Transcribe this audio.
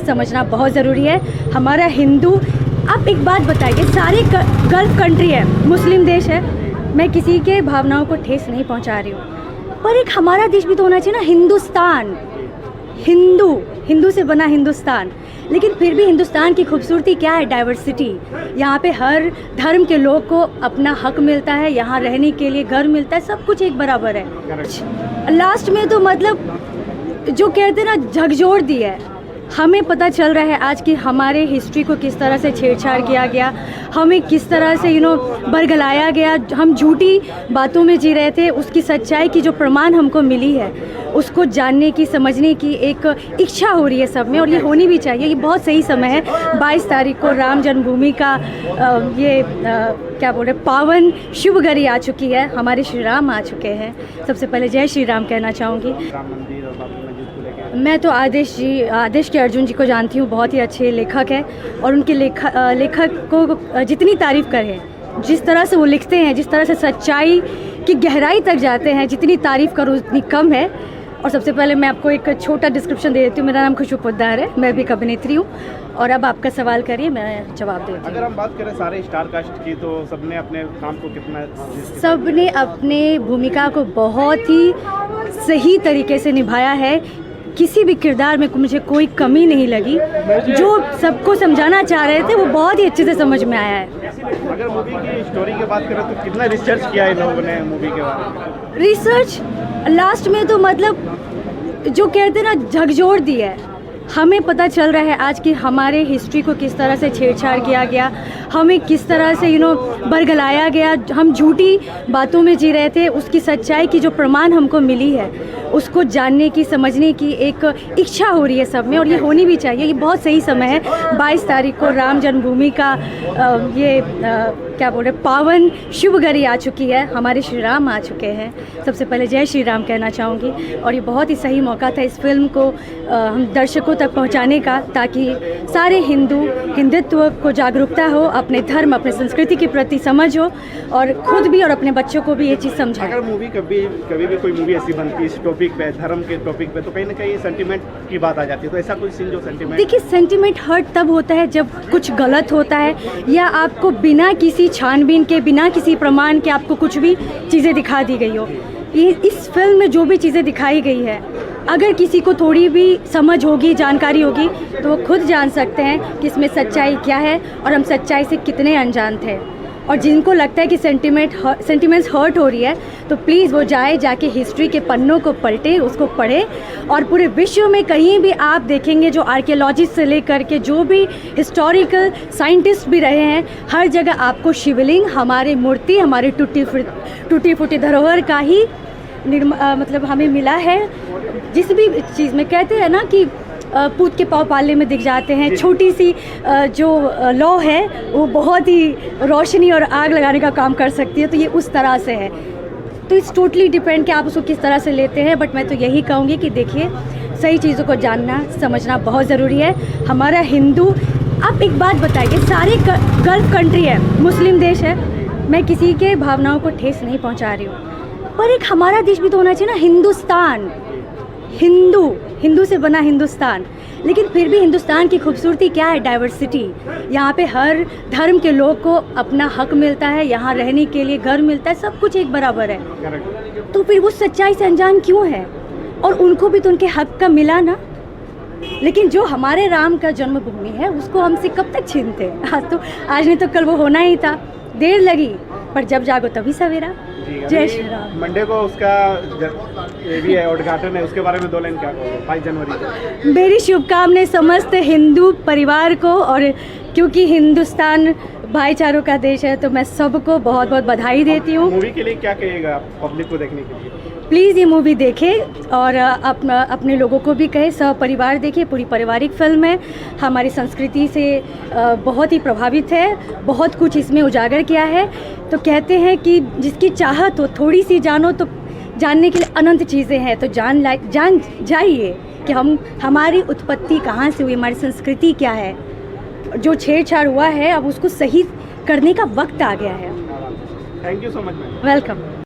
समझना बहुत ज़रूरी है। हमारा हिंदू, आप एक बात बताइए, सारे गल्फ कंट्री है, मुस्लिम देश है, मैं किसी के भावनाओं को ठेस नहीं पहुंचा रही हूँ, पर एक हमारा देश भी तो होना चाहिए ना, हिंदुस्तान, हिंदू से बना हिंदुस्तान। लेकिन फिर भी हिंदुस्तान की खूबसूरती क्या है? डाइवर्सिटी। यहाँ पे हर धर्म के लोग को अपना हक मिलता है, यहाँ रहने के लिए घर मिलता है, सब कुछ एक बराबर है। लास्ट में तो मतलब जो कहते हैं ना, झकझोर दी है। हमें पता चल रहा है आज कि हमारे हिस्ट्री को किस तरह से छेड़छाड़ किया गया, हमें किस तरह से बरगलाया गया, हम झूठी बातों में जी रहे थे। उसकी सच्चाई की जो प्रमाण हमको मिली है, उसको जानने की, समझने की एक इच्छा हो रही है सब में, और ये होनी भी चाहिए। ये बहुत सही समय है। 22 तारीख को राम जन्मभूमि का क्या बोल रहे, पावन शुभ घड़ी आ चुकी है। हमारे श्री राम आ चुके हैं। सबसे पहले जय श्री राम कहना चाहूँगी। मैं तो आदेश के अर्जुन जी को जानती हूँ, बहुत ही अच्छे लेखक हैं, और उनके लेखक को जितनी तारीफ़ करें, जिस तरह से वो लिखते हैं, जिस तरह से सच्चाई की गहराई तक जाते हैं, जितनी तारीफ़ करूँ उतनी कम है। और सबसे पहले मैं आपको एक छोटा डिस्क्रिप्शन दे देती हूँ। मेरा नाम खुशबू पोद्दार है, मैं भी एक अभिनेत्री हूँ, और अब आपका सवाल करिए, मैं जवाब देती हूँ। अगर हम बात करें सारे स्टार कास्ट की, तो सबने अपने काम को सबने अपने भूमिका को बहुत ही सही तरीके से निभाया है। किसी भी किरदार में मुझे कोई कमी नहीं लगी। जो सबको समझाना चाह रहे थे वो बहुत ही अच्छे से समझ में आया है। अगर मूवी की स्टोरी की बात करें तो कितना रिसर्च किया है लोगों ने मूवी के बारे में? रिसर्च लास्ट में तो मतलब जो कहते हैं ना, झकझोर दी है। हमें पता चल रहा है आज कि हमारे हिस्ट्री को किस तरह से छेड़छाड़ किया गया, हमें किस तरह से बरगलाया गया, हम झूठी बातों में जी रहे थे। उसकी सच्चाई की जो प्रमाण हमको मिली है, उसको जानने की, समझने की एक इच्छा हो रही है सब में, और ये होनी भी चाहिए। ये बहुत सही समय है। 22 तारीख को राम जन्मभूमि का क्या बोल रहे, पावन शुभ घड़ी आ चुकी है। हमारे श्री राम आ चुके हैं। सबसे पहले जय श्री राम कहना चाहूँगी। और ये बहुत ही सही मौका था इस फिल्म को हम दर्शकों तक पहुँचाने का, ताकि सारे हिंदुत्व को जागरूकता हो, अपने धर्म, अपने संस्कृति के प्रति समझ हो, और खुद भी और अपने बच्चों को भी ये चीज़ समझाएं। अगर मूवी कभी भी कोई मूवी ऐसी बनती है इस टॉपिक पे, धर्म के टॉपिक पे, तो कहीं ना कहीं सेंटिमेंट की बात आ जाती है। तो ऐसा कोई सीन जो सेंटिमेंट, देखिए, सेंटिमेंट हर्ट तब होता है जब कुछ गलत होता है, या आपको बिना किसी छानबीन के, बिना किसी प्रमाण के आपको कुछ भी चीज़ें दिखा दी गई हो। इस फिल्म में जो भी चीज़ें दिखाई गई है, अगर किसी को थोड़ी भी समझ होगी, जानकारी होगी, तो वो खुद जान सकते हैं कि इसमें सच्चाई क्या है और हम सच्चाई से कितने अनजान थे। और जिनको लगता है कि सेंटिमेंट्स हर्ट हो रही है, तो प्लीज़ वो जाके हिस्ट्री के पन्नों को पलटे, उसको पढ़े। और पूरे विश्व में कहीं भी आप देखेंगे, जो आर्कियोलॉजिस्ट से लेकर के जो भी हिस्टोरिकल साइंटिस्ट भी रहे हैं, हर जगह आपको शिवलिंग, हमारे मूर्ति, हमारे टूटी फूटी धरोहर का ही मतलब हमें मिला है। जिस भी चीज़ में कहते हैं ना कि पूत के पाँव पाले में दिख जाते हैं। छोटी सी जो लौ है वो बहुत ही रोशनी और आग लगाने का काम कर सकती है, तो ये उस तरह से है। तो इट्स टोटली डिपेंड कि आप उसको किस तरह से लेते हैं। बट मैं तो यही कहूँगी कि देखिए, सही चीज़ों को जानना, समझना बहुत ज़रूरी है। हमारा हिंदू, आप एक बात बताइए, सारे गल्फ कंट्री है, मुस्लिम देश है, मैं किसी के भावनाओं को ठेस नहीं पहुँचा रही हूँ, पर एक हमारा देश भी तो होना चाहिए ना, हिंदुस्तान, हिंदू से बना हिंदुस्तान। लेकिन फिर भी हिंदुस्तान की खूबसूरती क्या है? डाइवर्सिटी। यहाँ पे हर धर्म के लोग को अपना हक मिलता है, यहाँ रहने के लिए घर मिलता है, सब कुछ एक बराबर है। तो फिर वो सच्चाई से अनजान क्यों है? और उनको भी तो उनके हक का मिला ना। लेकिन जो हमारे राम का जन्मभूमि है, उसको हमसे कब तक छीनते हैं? आज नहीं तो कल वो होना ही था। देर लगी, पर जब जागो तभी सवेरा। जय श्री राम। मंडे को उसका ये भी है, उद्घाटन है, उसके बारे में 2 लाइन क्या कहोगे? 22 जनवरी को मेरी शुभकामनाएं समस्त हिंदू परिवार को, और क्योंकि हिंदुस्तान भाईचारों का देश है, तो मैं सबको बहुत बहुत बधाई देती हूँ। मूवी के लिए क्या कहिएगा पब्लिक को देखने के लिए? प्लीज़ ये मूवी देखें, और अपने लोगों को भी कहें, सब परिवार देखें। पूरी पारिवारिक फिल्म है, हमारी संस्कृति से बहुत ही प्रभावित है, बहुत कुछ इसमें उजागर किया है। तो कहते हैं कि जिसकी चाहत हो, थोड़ी सी जानो, तो जानने के लिए अनंत चीज़ें हैं। तो जान जाइए कि हमारी उत्पत्ति कहाँ से हुई, हमारी संस्कृति क्या है। जो छेड़छाड़ हुआ है, अब उसको सही करने का वक्त आ गया है। Thank you so much. Welcome.